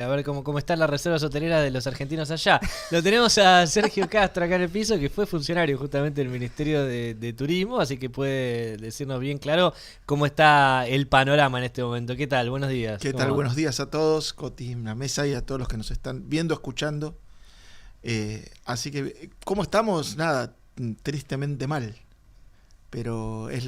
A ver cómo están las reservas hoteleras de los argentinos allá. Lo tenemos a Sergio Castro acá en el piso, que fue funcionario justamente del Ministerio de Turismo, así que puede decirnos bien claro cómo está el panorama en este momento. ¿Qué tal? Buenos días. ¿Qué tal? Buenos días a todos, Coti, en la mesa y a todos los que nos están viendo, escuchando. Así que, ¿cómo estamos? Nada, tristemente mal. Pero es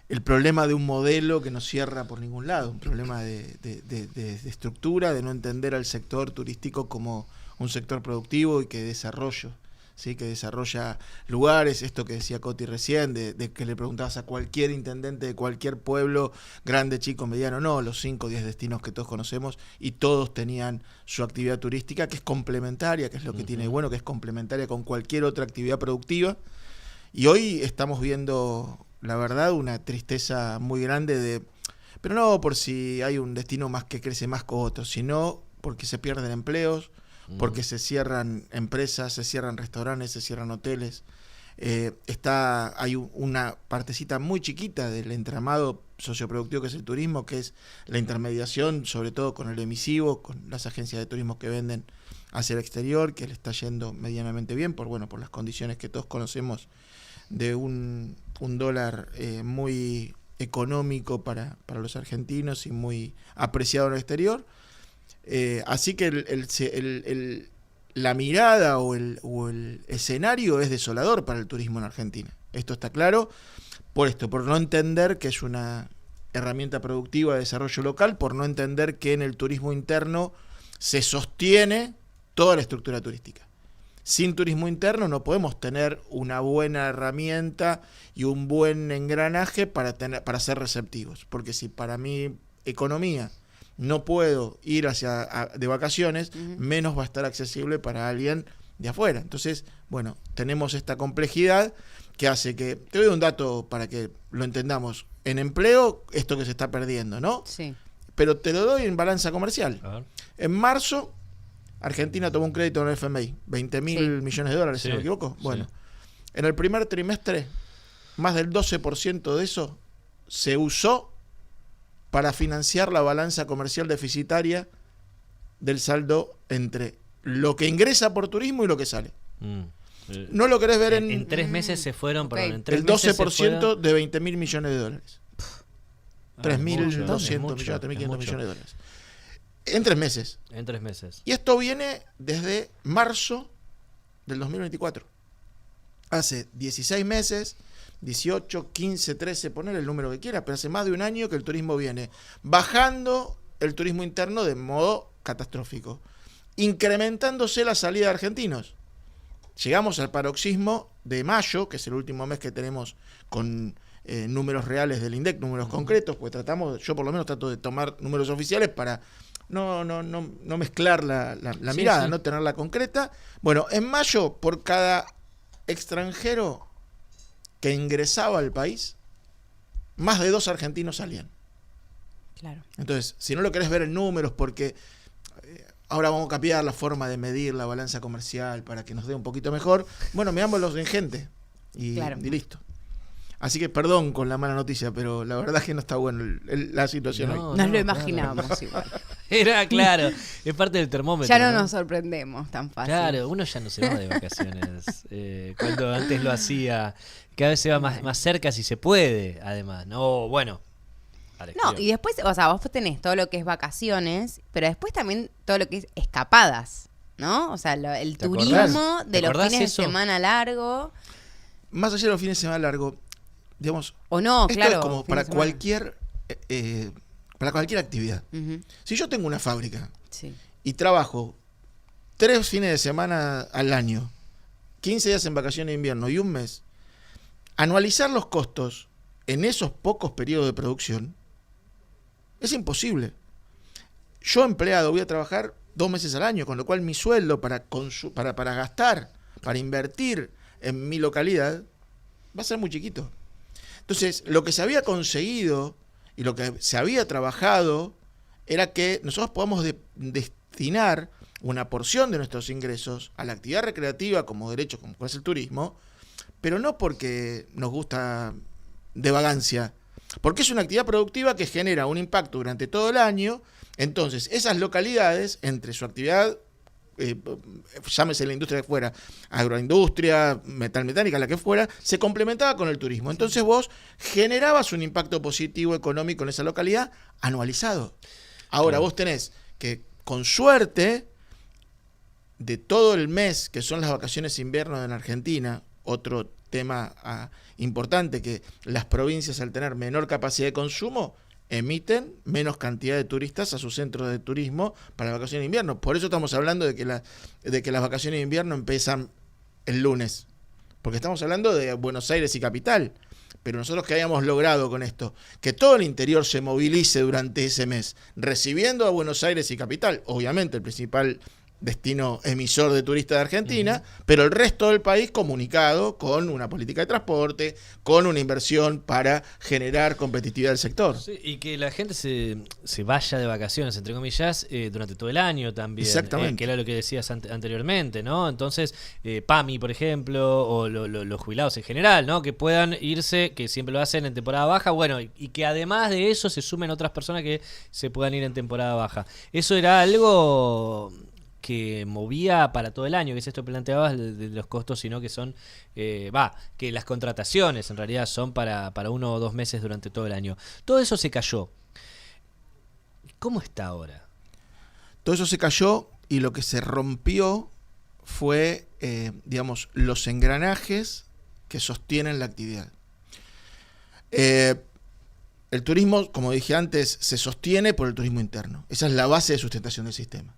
el problema de un modelo que no cierra por ningún lado, un problema de estructura, de no entender al sector turístico como un sector productivo y que desarrollo, ¿sí? Que desarrolla lugares, esto que decía Coti recién, de que le preguntabas a cualquier intendente de cualquier pueblo, grande, chico, mediano, no, los 5 o 10 destinos que todos conocemos, y todos tenían su actividad turística, que es complementaria, que es lo que tiene bueno, que es complementaria con cualquier otra actividad productiva. Y hoy estamos viendo, la verdad, una tristeza muy grande pero no por si hay un destino más que crece más que otro, sino porque se pierden empleos, porque se cierran empresas, se cierran restaurantes, se cierran hoteles. Hay una partecita muy chiquita del entramado socioproductivo que es el turismo, que es la intermediación, sobre todo con el emisivo, con las agencias de turismo que venden hacia el exterior, que le está yendo medianamente bien por las condiciones que todos conocemos de un dólar muy económico para los argentinos y muy apreciado en el exterior. Así que la mirada o el escenario es desolador para el turismo en Argentina. Esto está claro por no entender que es una herramienta productiva de desarrollo local, por no entender que en el turismo interno se sostiene toda la estructura turística. Sin turismo interno no podemos tener una buena herramienta y un buen engranaje para ser receptivos. Porque si para mi economía no puedo ir de vacaciones, menos va a estar accesible para alguien de afuera. Entonces, tenemos esta complejidad que hace que... Te doy un dato para que lo entendamos. En empleo, esto que se está perdiendo, ¿no? Sí. Pero te lo doy en balanza comercial. En marzo, Argentina tomó un crédito en el FMI, 20.000 millones de dólares, si no me equivoco. Bueno, en el primer trimestre, más del 12% de eso se usó para financiar la balanza comercial deficitaria del saldo entre lo que ingresa por turismo y lo que sale. ¿No lo querés ver en 3 meses se fueron, perdón, en 3 el meses 12% de 20.000 millones de dólares. 3.200 millones, 3.500 millones de dólares. En 3 meses. En 3 meses. Y esto viene desde marzo del 2024. Hace 16 meses, 18, 15, 13, poner el número que quiera, pero hace más de un año que el turismo viene bajando el turismo interno de modo catastrófico, incrementándose la salida de argentinos. Llegamos al paroxismo de mayo, que es el último mes que tenemos con números reales del INDEC, números concretos, pues yo por lo menos trato de tomar números oficiales para no mezclar la mirada, no tenerla concreta. Bueno, en mayo, por cada extranjero que ingresaba al país, más de 2 argentinos salían. Claro. Entonces, si no lo querés ver en números, porque ahora vamos a cambiar la forma de medir la balanza comercial para que nos dé un poquito mejor, meámoslos en gente y listo. Así que perdón con la mala noticia, pero la verdad es que no está bueno la situación hoy. Nos lo imaginábamos igual. Era claro, es parte del termómetro. Ya no nos sorprendemos tan fácil. Claro, uno ya no se va de vacaciones. Cuando antes lo hacía, cada vez se va más cerca si se puede, además. No, y después, vos tenés todo lo que es vacaciones, pero después también todo lo que es escapadas, ¿no? O sea, el turismo de los fines de semana largo. Más allá de los fines de semana largo, digamos, o no, esto claro, es como para cualquier actividad. Si yo tengo una fábrica y trabajo 3 fines de semana al año, 15 días en vacaciones de invierno y un mes, anualizar los costos en esos pocos periodos de producción es imposible. Yo, empleado, voy a trabajar 2 meses al año, con lo cual mi sueldo para gastar, para invertir en mi localidad, va a ser muy chiquito. Entonces, lo que se había conseguido y lo que se había trabajado era que nosotros podamos destinar una porción de nuestros ingresos a la actividad recreativa como derecho, como es el turismo, pero no porque nos gusta de vagancia, porque es una actividad productiva que genera un impacto durante todo el año Entonces, esas localidades, entre su actividad, llámese la industria que fuera, agroindustria, metalmecánica, la que fuera, se complementaba con el turismo. Entonces vos generabas un impacto positivo económico en esa localidad anualizado. Ahora vos tenés que, con suerte, de todo el mes que son las vacaciones de invierno en Argentina, otro tema importante, que las provincias, al tener menor capacidad de consumo, emiten menos cantidad de turistas a sus centros de turismo para las vacaciones de invierno. Por eso estamos hablando de que las vacaciones de invierno empiezan el lunes, porque estamos hablando de Buenos Aires y capital. Pero nosotros que habíamos logrado con esto, que todo el interior se movilice durante ese mes, recibiendo a Buenos Aires y capital, obviamente el principal destino emisor de turistas de Argentina, pero el resto del país comunicado con una política de transporte, con una inversión para generar competitividad del sector. Sí, y que la gente se vaya de vacaciones, entre comillas, durante todo el año también. Exactamente. Que era lo que decías anteriormente, ¿no? Entonces, PAMI, por ejemplo, o los jubilados en general, ¿no? Que puedan irse, que siempre lo hacen en temporada baja, bueno, y que además de eso se sumen otras personas que se puedan ir en temporada baja. Eso era algo que movía para todo el año, que es esto que planteabas de los costos, sino que son, que las contrataciones en realidad son para 1 o 2 meses durante todo el año. Todo eso se cayó. ¿Cómo está ahora? Todo eso se cayó y lo que se rompió fue, los engranajes que sostienen la actividad. El turismo, como dije antes, se sostiene por el turismo interno. Esa es la base de sustentación del sistema.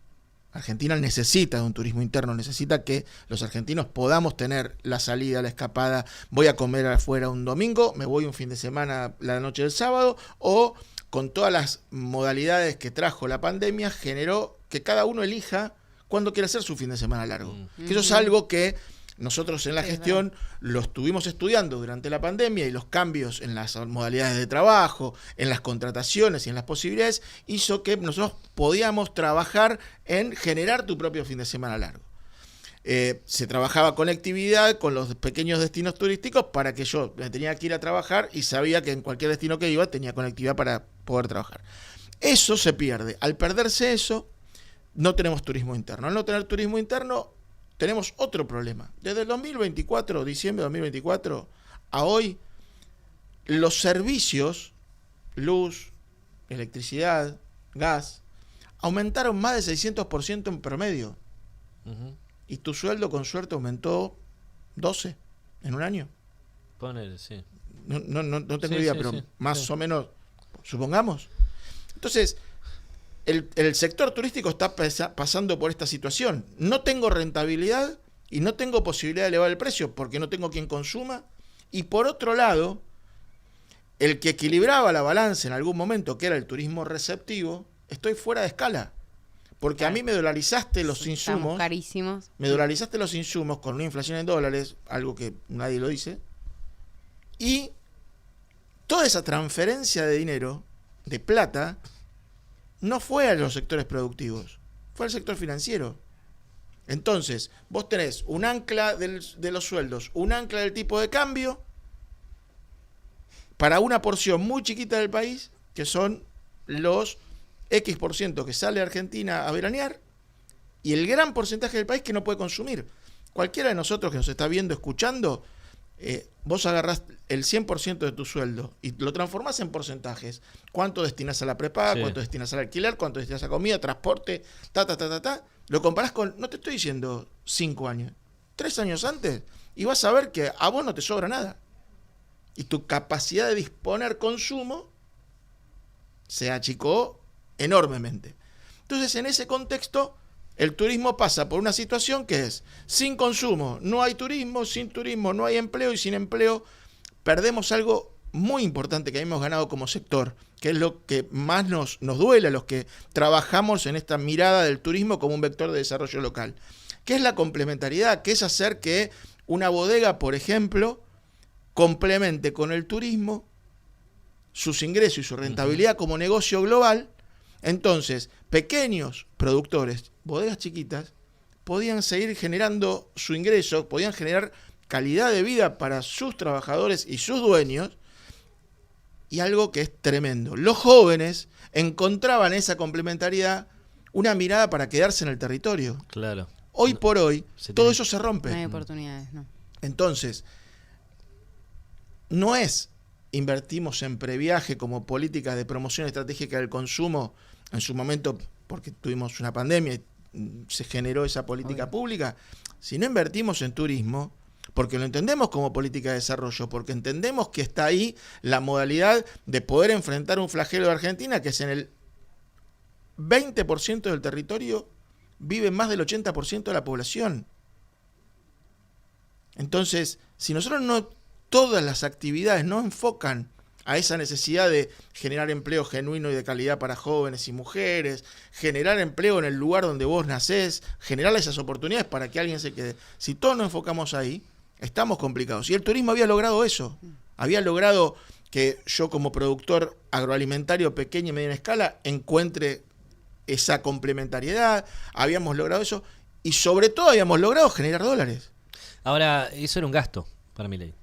Argentina necesita de un turismo interno, necesita que los argentinos podamos tener la salida, la escapada, voy a comer afuera un domingo, me voy un fin de semana la noche del sábado, o con todas las modalidades que trajo la pandemia, generó que cada uno elija cuándo quiere hacer su fin de semana largo. Que eso es algo que nosotros en la gestión lo estuvimos estudiando durante la pandemia, y los cambios en las modalidades de trabajo, en las contrataciones y en las posibilidades, hizo que nosotros podíamos trabajar en generar tu propio fin de semana largo. Se trabajaba conectividad con los pequeños destinos turísticos para que yo me tenía que ir a trabajar y sabía que en cualquier destino que iba tenía conectividad para poder trabajar. Eso se pierde. Al perderse eso, no tenemos turismo interno. Al no tener turismo interno, tenemos otro problema. Desde el 2024, diciembre de 2024, a hoy, los servicios, luz, electricidad, gas, aumentaron más de 600% en promedio. Y tu sueldo, con suerte, aumentó 12 en un año. Ponele, sí. No tengo idea, pero más o menos, supongamos. Entonces, el sector turístico está pasando por esta situación. No tengo rentabilidad y no tengo posibilidad de elevar el precio porque no tengo quien consuma. Y por otro lado, el que equilibraba la balanza en algún momento, que era el turismo receptivo, estoy fuera de escala. Porque a mí me dolarizaste los insumos. Carísimos. Me dolarizaste los insumos con una inflación en dólares, algo que nadie lo dice. Y toda esa transferencia de dinero, de plata, no fue a los sectores productivos, fue al sector financiero. Entonces, vos tenés un ancla de los sueldos, un ancla del tipo de cambio, para una porción muy chiquita del país, que son los X% que sale a Argentina a veranear, y el gran porcentaje del país que no puede consumir. Cualquiera de nosotros que nos está viendo, escuchando, vos agarrás el 100% de tu sueldo y lo transformás en porcentajes. ¿Cuánto destinás a la prepaga? Sí. ¿Cuánto destinás al alquiler? ¿Cuánto destinás a comida, transporte? Lo comparás con, no te estoy diciendo 5 años, 3 años antes, y vas a ver que a vos no te sobra nada. Y tu capacidad de disponer consumo se achicó enormemente. Entonces, en ese contexto, el turismo pasa por una situación que es: sin consumo no hay turismo, sin turismo no hay empleo, y sin empleo perdemos algo muy importante que hemos ganado como sector, que es lo que más nos duele a los que trabajamos en esta mirada del turismo como un vector de desarrollo local, que es la complementariedad, que es hacer que una bodega, por ejemplo, complemente con el turismo sus ingresos y su rentabilidad como negocio global. Entonces, pequeños productores, bodegas chiquitas, podían seguir generando su ingreso, podían generar calidad de vida para sus trabajadores y sus dueños, y algo que es tremendo. Los jóvenes encontraban esa complementariedad una mirada para quedarse en el territorio. Claro. Hoy por hoy, todo eso se rompe. No hay oportunidades, ¿no? Entonces, no es invertimos en previaje como política de promoción estratégica del consumo en su momento, porque tuvimos una pandemia y se generó esa política pública, sino invertimos en turismo, porque lo entendemos como política de desarrollo, porque entendemos que está ahí la modalidad de poder enfrentar un flagelo de Argentina, que es en el 20% del territorio vive más del 80% de la población. Entonces, si nosotros no, todas las actividades no enfocan a esa necesidad de generar empleo genuino y de calidad para jóvenes y mujeres, generar empleo en el lugar donde vos nacés, generar esas oportunidades para que alguien se quede. Si todos nos enfocamos ahí, estamos complicados. Y el turismo había logrado eso. Había logrado que yo como productor agroalimentario pequeño y mediana escala encuentre esa complementariedad. Habíamos logrado eso. Y sobre todo habíamos logrado generar dólares. Ahora, eso era un gasto para Milei.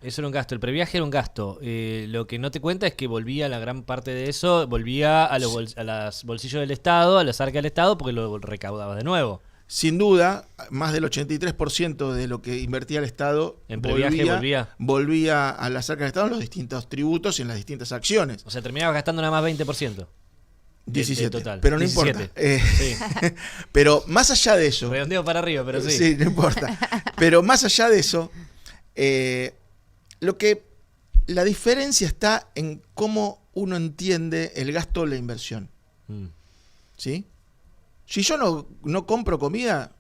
Eso era un gasto, el previaje era un gasto. Lo que no te cuenta es que volvía la gran parte de eso, volvía a los bolsillos del Estado, a las arcas del Estado, porque lo recaudabas de nuevo. Sin duda, más del 83% de lo que invertía el Estado en previaje volvía a las arcas del Estado en los distintos tributos y en las distintas acciones. O sea, terminabas gastando nada más 20%. 17, total. Pero no 17. Importa. Sí. Pero más allá de eso... Redondeo para arriba, pero sí. Sí, no importa. Pero más allá de eso... la diferencia está en cómo uno entiende el gasto o la inversión. ¿Sí? Si yo no compro comida,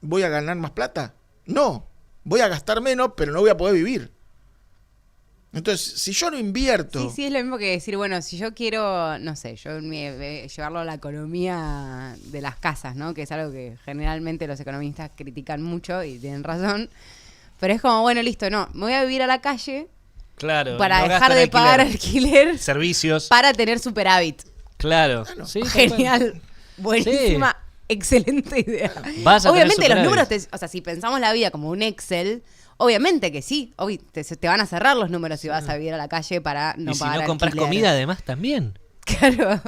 ¿voy a ganar más plata? No. Voy a gastar menos, pero no voy a poder vivir. Entonces, si yo no invierto... Sí, es lo mismo que decir, bueno, si yo quiero, no sé, llevarlo a la economía de las casas, ¿no? Que es algo que generalmente los economistas critican mucho y tienen razón. Pero es como, bueno, listo, no, me voy a vivir a la calle para no dejar de pagar alquiler, servicios, para tener superávit. Claro. Bueno, sí, genial, buenísima, sí. Excelente idea. Obviamente los números, o sea, si pensamos la vida como un Excel, obviamente que sí, te van a cerrar los números si vas a vivir a la calle para no pagar alquiler. Y si no compras comida además también. Claro.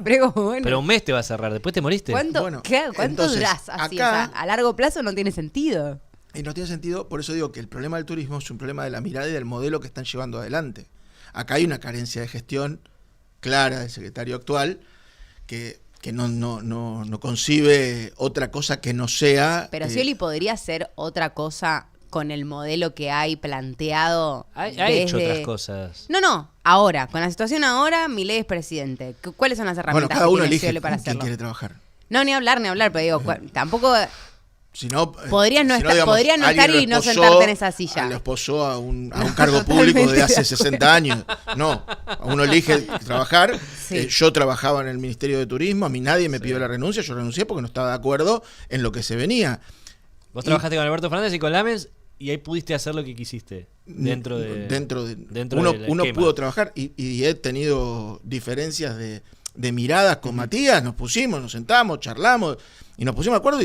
Pero, bueno, pero un mes te va a cerrar, después te moriste. ¿Cuánto durás así? Acá, o sea, a largo plazo no tiene sentido. Y no tiene sentido, por eso digo que el problema del turismo es un problema de la mirada y del modelo que están llevando adelante. Acá hay una carencia de gestión clara del secretario actual que no concibe otra cosa que no sea... Pero Scioli podría hacer otra cosa con el modelo que hay planteado. Ha hecho otras cosas. No, ahora, con la situación ahora, Milei es presidente. ¿Cuáles son las herramientas cada uno que tiene elige Scioli para con quién hacerlo? quiere trabajar. No, ni hablar, pero digo, tampoco... Si no, podrías no estar y no sentarte en esa silla. Lo esposó a un cargo público de hace 60 años. No, uno elige trabajar. Sí. Yo trabajaba en el Ministerio de Turismo, a mí nadie me pidió la renuncia, yo renuncié porque no estaba de acuerdo en lo que se venía. Vos trabajaste con Alberto Fernández y con Lames y ahí pudiste hacer lo que quisiste. Dentro uno pudo trabajar y he tenido diferencias de miradas con Matías, nos sentamos, charlamos y nos pusimos de acuerdo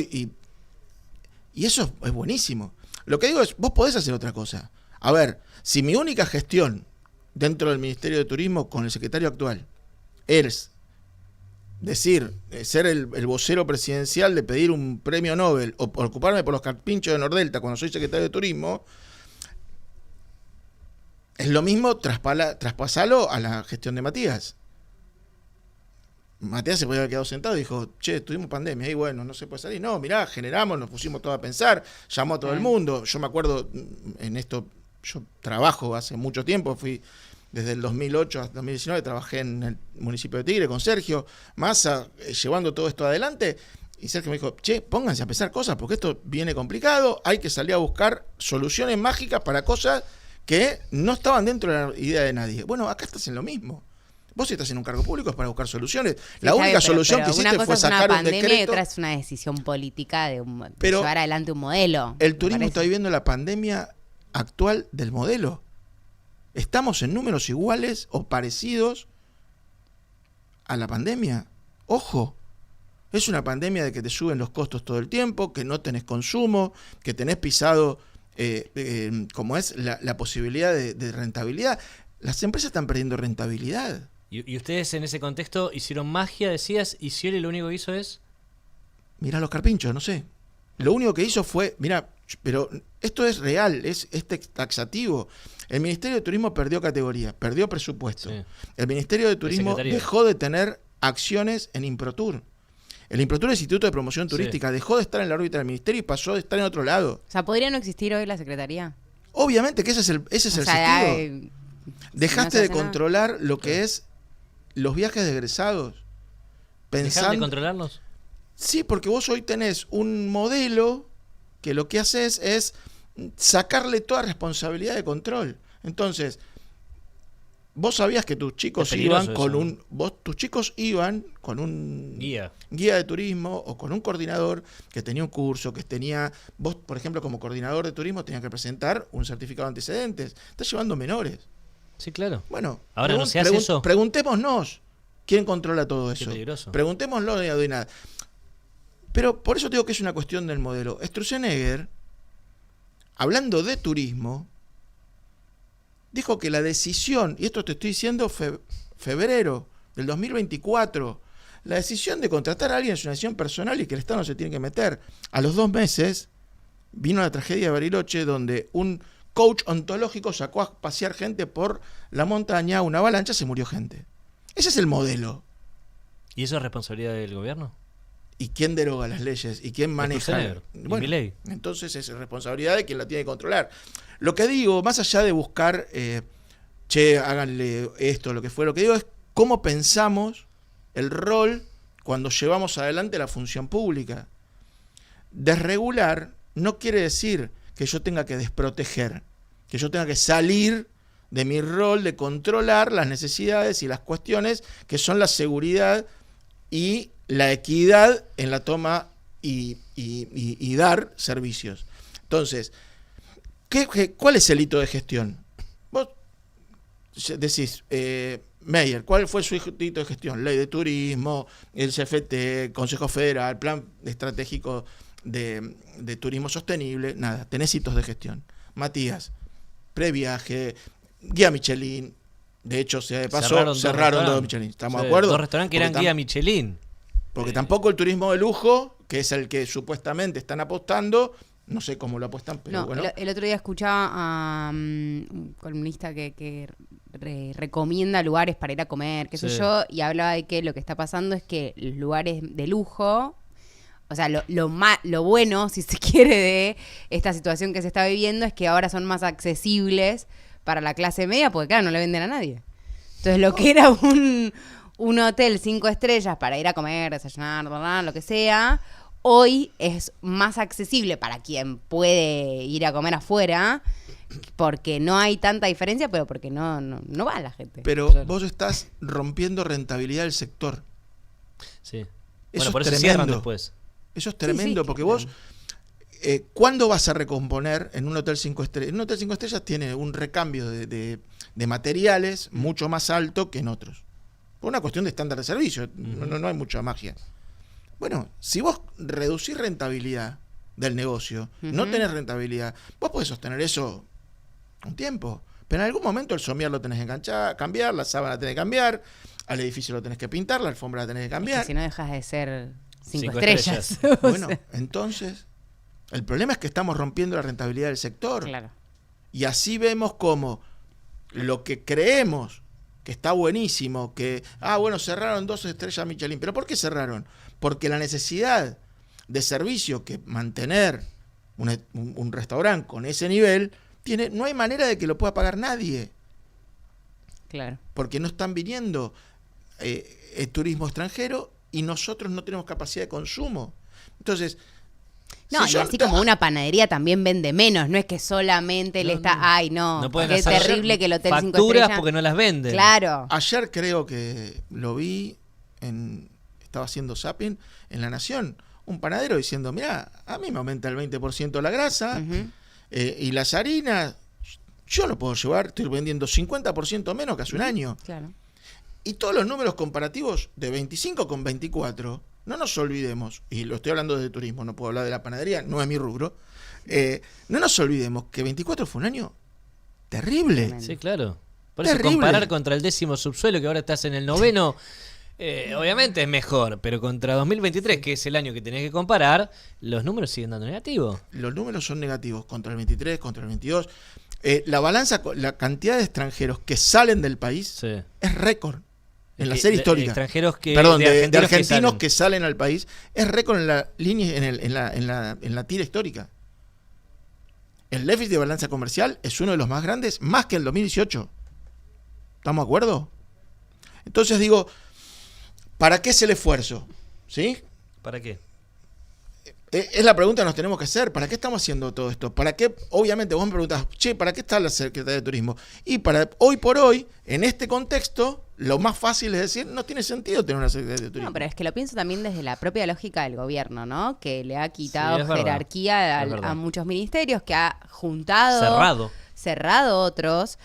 y eso es buenísimo. Lo que digo es, vos podés hacer otra cosa. A ver, si mi única gestión dentro del Ministerio de Turismo con el secretario actual es decir, ser el vocero presidencial de pedir un premio Nobel o ocuparme por los carpinchos de Nordelta cuando soy secretario de Turismo, es lo mismo traspasarlo a la gestión de Matías. Matías se podía haber quedado sentado y dijo, tuvimos pandemia, y bueno, no se puede salir. No, mirá, generamos, nos pusimos todos a pensar, llamó a todo el mundo. Yo me acuerdo, en esto, yo trabajo hace mucho tiempo, fui desde el 2008 hasta 2019, trabajé en el municipio de Tigre con Sergio Massa, llevando todo esto adelante. Y Sergio me dijo, pónganse a pensar cosas, porque esto viene complicado, hay que salir a buscar soluciones mágicas para cosas que no estaban dentro de la idea de nadie. Bueno, acá estás en lo mismo. Vos estás en un cargo público es para buscar soluciones. La única solución que hiciste fue sacar un decreto. Una pandemia y otra es una decisión política de llevar adelante un modelo. El turismo está viviendo la pandemia actual del modelo. Estamos en números iguales o parecidos a la pandemia. Ojo, es una pandemia de que te suben los costos todo el tiempo, que no tenés consumo, que tenés pisado como es la posibilidad de rentabilidad. las empresas están perdiendo rentabilidad. Y ustedes en ese contexto hicieron magia, decías, y Scioli lo único que hizo es... Mirá los carpinchos, no sé. Lo único que hizo fue, mira, pero esto es real, es taxativo. El Ministerio de Turismo perdió categoría, perdió presupuesto. Sí. El Ministerio de Turismo dejó de tener acciones en Improtur. El Improtur, el Instituto de Promoción Turística, dejó de estar en la órbita del Ministerio y pasó de estar en otro lado. O sea, ¿podría no existir hoy la Secretaría? Obviamente que ese es el sentido. Dejaste de controlar lo que es los viajes de egresados. ¿Dejaron de controlarlos? Sí, porque vos hoy tenés un modelo que lo que haces es sacarle toda responsabilidad de control. Entonces, vos sabías que tus chicos iban con tus chicos iban con un guía de turismo o con un coordinador que tenía un curso, que tenía, vos, por ejemplo, como coordinador de turismo tenías que presentar un certificado de antecedentes. Estás llevando menores. Sí, claro. Bueno, ahora no se hace eso. Preguntémonos quién controla todo eso. Qué peligroso. Preguntémoslo de nada. Pero por eso digo que es una cuestión del modelo. Sturzenegger, hablando de turismo, dijo que la decisión, y esto te estoy diciendo febrero del 2024, la decisión de contratar a alguien es una decisión personal y que el Estado no se tiene que meter. A los 2 meses vino la tragedia de Bariloche, donde un coach ontológico sacó a pasear gente por la montaña, una avalancha, se murió gente. Ese es el modelo. ¿Y eso es responsabilidad del gobierno? ¿Y quién deroga las leyes? ¿Y quién maneja? Bueno, Milei. Entonces es responsabilidad de quien la tiene que controlar. Lo que digo, más allá de buscar, háganle esto, lo que fue, lo que digo es cómo pensamos el rol cuando llevamos adelante la función pública. Desregular no quiere decir que yo tenga que desproteger, que yo tenga que salir de mi rol de controlar las necesidades y las cuestiones que son la seguridad y la equidad en la toma y dar servicios. Entonces, ¿cuál es el hito de gestión? Vos decís, Meyer, ¿cuál fue su hito de gestión? Ley de turismo, el CFT, Consejo Federal, Plan Estratégico de Turismo Sostenible, nada, tenés hitos de gestión. Matías, previaje, guía Michelin, de hecho, se pasó, cerraron 2 Michelin, ¿estamos de acuerdo? 2 restaurantes que eran guía Michelin. Porque tampoco el turismo de lujo, que es el que supuestamente están apostando, no sé cómo lo apuestan, pero no, bueno. El otro día escuchaba a un columnista que recomienda lugares para ir a comer, qué sé yo, y hablaba de que lo que está pasando es que los lugares de lujo, o sea, lo bueno, si se quiere, de esta situación que se está viviendo es que ahora son más accesibles para la clase media, porque claro, no le venden a nadie. Entonces lo que era un hotel 5 estrellas para ir a comer, desayunar, lo que sea, hoy es más accesible para quien puede ir a comer afuera, porque no hay tanta diferencia, pero porque no va la gente. Pero vos estás rompiendo rentabilidad del sector. Sí. Eso por es eso tremendo. cierran después. Eso es tremendo, porque vos, ¿cuándo vas a recomponer en un hotel 5 estrellas? En un hotel 5 estrellas tiene un recambio de materiales mucho más alto que en otros. Por una cuestión de estándar de servicio, no hay mucha magia. Bueno, si vos reducís rentabilidad del negocio, no tenés rentabilidad, vos podés sostener eso un tiempo, pero en algún momento el somier lo tenés que cambiar, la sábana tenés que cambiar, al edificio lo tenés que pintar, la alfombra la tenés que cambiar. Es que si no dejas de ser 5 estrellas. Bueno, entonces, el problema es que estamos rompiendo la rentabilidad del sector. Claro. Y así vemos como lo que creemos que está buenísimo, que, bueno, cerraron 2 estrellas Michelin. ¿Pero por qué cerraron? Porque la necesidad de servicio que mantener un restaurante con ese nivel, no hay manera de que lo pueda pagar nadie. Claro. Porque no están viniendo turismo extranjero y nosotros no tenemos capacidad de consumo. Entonces... No, y así como una panadería también vende menos, no es que solamente le está, no pueden qué terrible que el hotel 5 facturas estrellas porque no las venden. Claro. Ayer creo que lo vi, estaba haciendo zapping en La Nación, un panadero diciendo, mirá, a mí me aumenta el 20% la grasa y las harinas, yo lo puedo llevar, estoy vendiendo 50% menos que hace un año. Claro. Y todos los números comparativos de 25 con 24... No nos olvidemos, y lo estoy hablando de turismo, no puedo hablar de la panadería, no es mi rubro, no nos olvidemos que 24 fue un año terrible. Sí, claro. Por eso Terrible. comparar contra el 10º subsuelo, que ahora estás en el 9º, obviamente es mejor, pero contra 2023, que es el año que tenés que comparar, los números siguen dando negativos. Los números son negativos contra el 23, contra el 22. La balanza, la cantidad de extranjeros que salen del país Sí. es récord en la Que- serie de histórica. extranjeros que, Perdón, de argentinos argentinos salen. que salen al país es récord en la línea, en la tira histórica. El déficit de balanza comercial es uno de los más grandes, más que el 2018. ¿Estamos de acuerdo? Entonces digo, ¿para qué es el esfuerzo? ¿Sí? ¿Para qué? Es la pregunta que nos tenemos que hacer. ¿Para qué estamos haciendo todo esto? ¿Para qué? Obviamente vos me preguntás, che, ¿para qué está la Secretaría de Turismo? Y para hoy por hoy, en este contexto, lo más fácil es decir, no tiene sentido tener una Secretaría de Turismo. No, pero es que lo pienso también desde la propia lógica del gobierno, ¿no? Que le ha quitado Sí, es verdad. jerarquía Es verdad. a muchos ministerios, que ha juntado, Cerrado. otros.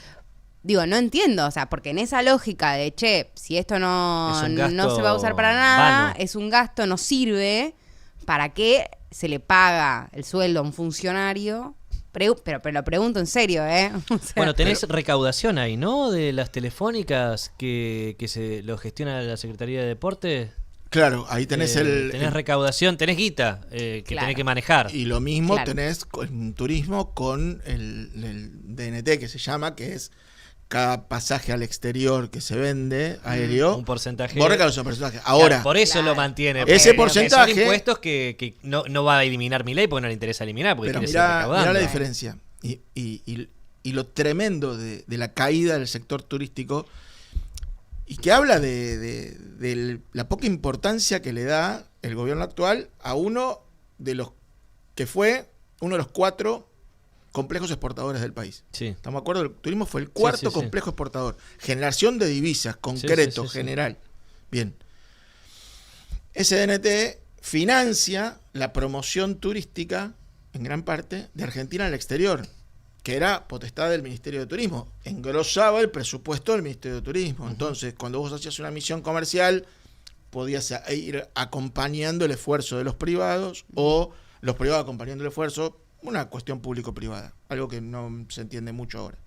Digo, no entiendo, o sea, porque en esa lógica de, che, si esto Es no un gasto se va a usar para nada, vano. es un gasto, no sirve, ¿para qué se le paga el sueldo a un funcionario? Pero lo pregunto en serio, ¿eh? O sea, Bueno, tenés recaudación ahí, ¿no? De las telefónicas que se lo gestiona la Secretaría de Deportes. Claro, ahí tenés Tenés recaudación, tenés guita que Claro. tenés que manejar. Y lo mismo Claro. tenés en turismo con el DNT, que se llama, que es cada pasaje al exterior que se vende aéreo. Un porcentaje. Vos recaudás un porcentaje. Ahora, Claro, por eso Claro. lo mantiene. Ese porque porcentaje- son impuestos que no va a eliminar mi ley porque no le interesa eliminar, porque pero quiere seguir mirá recaudando. la diferencia. Y lo tremendo de la caída del sector turístico, y que habla de la poca importancia que le da el gobierno actual a uno de los que fue uno de los 4 complejos exportadores del país. Sí. ¿Estamos de acuerdo? El turismo fue el cuarto sí, sí. complejo exportador. Generación de divisas, concreto, sí, sí. general. Bien. SDNT financia la promoción turística, en gran parte, de Argentina al exterior, que era potestad del Ministerio de Turismo. Engrosaba el presupuesto del Ministerio de Turismo. Entonces, cuando vos hacías una misión comercial, podías ir acompañando el esfuerzo de los privados o los privados acompañando el esfuerzo, una cuestión público-privada, algo que no se entiende mucho ahora.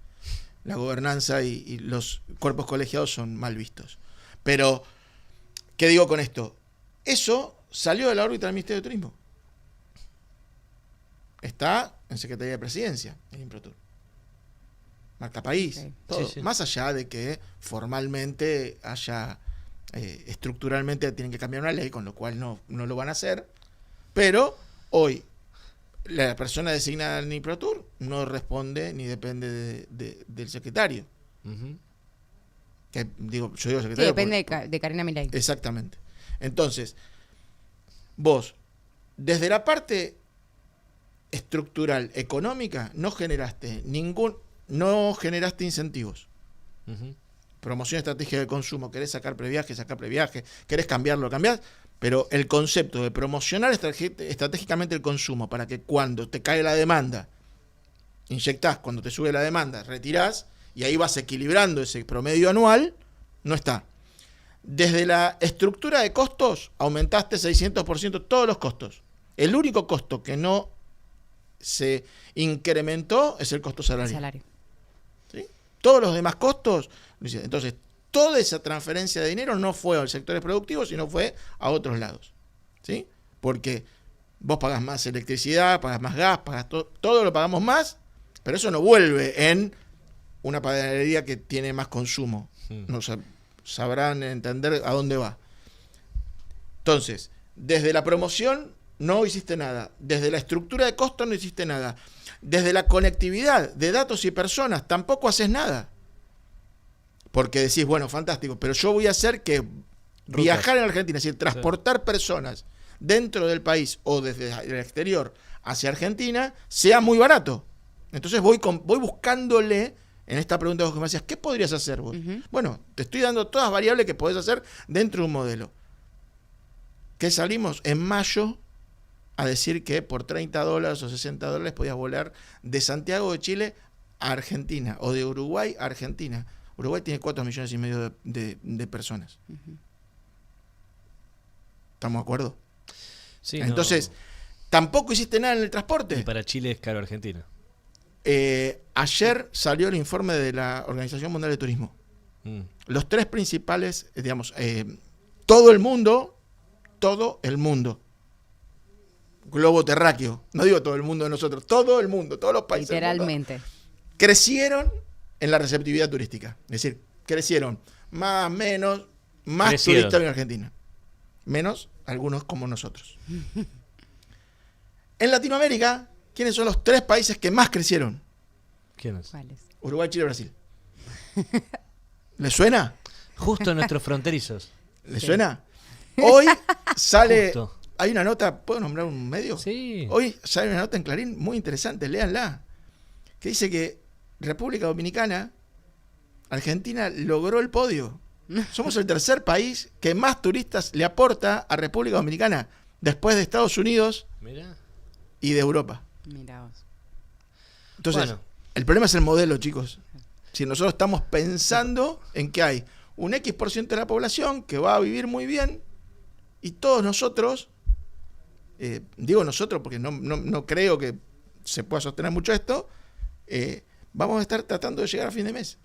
La gobernanza y los cuerpos colegiados son mal vistos. Pero, ¿qué digo con esto? Eso salió de la órbita del Ministerio de Turismo. Está en Secretaría de Presidencia, en Improtur. Marca País, Ok. todo. Sí, sí. Más allá de que formalmente haya, estructuralmente tienen que cambiar una ley, con lo cual no lo van a hacer. Pero hoy la persona designada en Improtur no responde ni depende del secretario. Ujú. Que, digo, yo digo sí, secretario. depende porque- de Karina Milei. Exactamente. Entonces, vos, desde la parte estructural, económica, no generaste incentivos. Ujú. Promoción estratégica de consumo, querés sacar previaje, querés cambiarlo, cambiás, pero el concepto de promocionar estratégicamente el consumo para que cuando te cae la demanda, inyectás, cuando te sube la demanda, retirás, y ahí vas equilibrando ese promedio anual, no está. Desde la estructura de costos, aumentaste 600% todos los costos. El único costo que no se incrementó es el costo salarial. Salario. ¿Sí? Todos los demás costos, entonces toda esa transferencia de dinero no fue al sector productivo, sino fue a otros lados. ¿Sí? Porque vos pagás más electricidad, pagás más gas, todo lo pagamos más, pero eso no vuelve en una panadería que tiene más consumo. No sabrán entender a dónde va. Entonces, desde la promoción no hiciste nada. Desde la estructura de costos no hiciste nada. Desde la conectividad de datos y personas tampoco haces nada. Porque decís, bueno, fantástico, pero yo voy a hacer que viajar en Argentina, es decir, transportar personas dentro del país o desde el exterior hacia Argentina, sea muy barato. Entonces voy buscándole, en esta pregunta que me hacías, ¿qué podrías hacer vos? Ujú. Bueno, te estoy dando todas las variables que podés hacer dentro de un modelo. ¿Qué salimos? En mayo a decir que por $30 o $60 podías volar de Santiago de Chile a Argentina o de Uruguay a Argentina. Uruguay tiene 4,5 millones de personas. ¿Estamos de acuerdo? Sí, Entonces, tampoco hiciste nada en el transporte. y para Chile es caro Argentina. Ayer salió el informe de la Organización Mundial de Turismo. Los 3 principales, digamos, todo el mundo, globo terráqueo, no digo todo el mundo de nosotros, todo el mundo, todos los países Literalmente. del mundo, crecieron en la receptividad turística. Es decir, crecieron más, menos, más turistas en Argentina. Menos algunos como nosotros. En Latinoamérica, ¿quiénes son los 3 países que más crecieron? ¿Quiénes? ¿Cuáles? Uruguay, Chile, Brasil. ¿Les suena? Justo nuestros fronterizos. ¿Les suena? Hoy sale... Justo. Hay una nota, ¿puedo nombrar un medio? Sí. Hoy sale una nota en Clarín muy interesante, léanla, que dice que República Dominicana, Argentina logró el podio. Somos el 3er país que más turistas le aporta a República Dominicana, después de Estados Unidos Mirá. y de Europa. Mirá vos. Entonces, Bueno. el problema es el modelo, chicos. Si nosotros estamos pensando en que hay un X% de la población que va a vivir muy bien y todos nosotros, digo nosotros porque no creo que se pueda sostener mucho esto, vamos a estar tratando de llegar a fin de mes.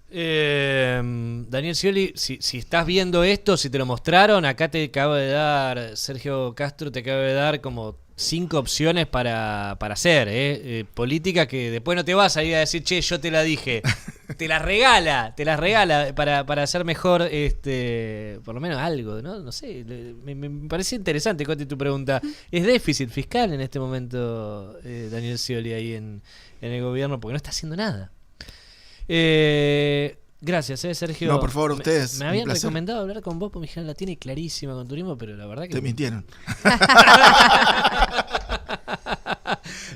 Daniel Scioli, si estás viendo esto, si te lo mostraron, acá te acabo de dar, Sergio Castro te acaba de dar como 5 opciones para hacer, política que después no te vas a ir a decir, che, yo te la dije. te las regala para hacer mejor, por lo menos algo, ¿no? No sé, me parece interesante, Coti, tu pregunta. ¿Es déficit fiscal en este momento Daniel Scioli ahí en el gobierno? Porque no está haciendo nada. Gracias, Sergio. No, por favor, ustedes. Me habían recomendado hablar con vos porque mi hija la tiene clarísima con turismo, pero la verdad que... Te mintieron.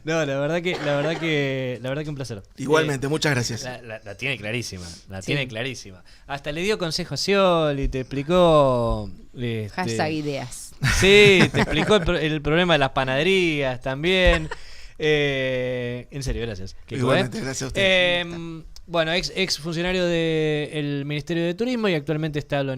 No, la verdad que un placer. Igualmente, muchas gracias. La tiene clarísima, tiene clarísima. Hasta le dio consejo a Scioli, te explicó... Hashtag ideas. Sí, te explicó el problema de las panaderías también. En serio, gracias. Igualmente, gracias a usted. Bueno, ex funcionario del Ministerio de Turismo y actualmente está en la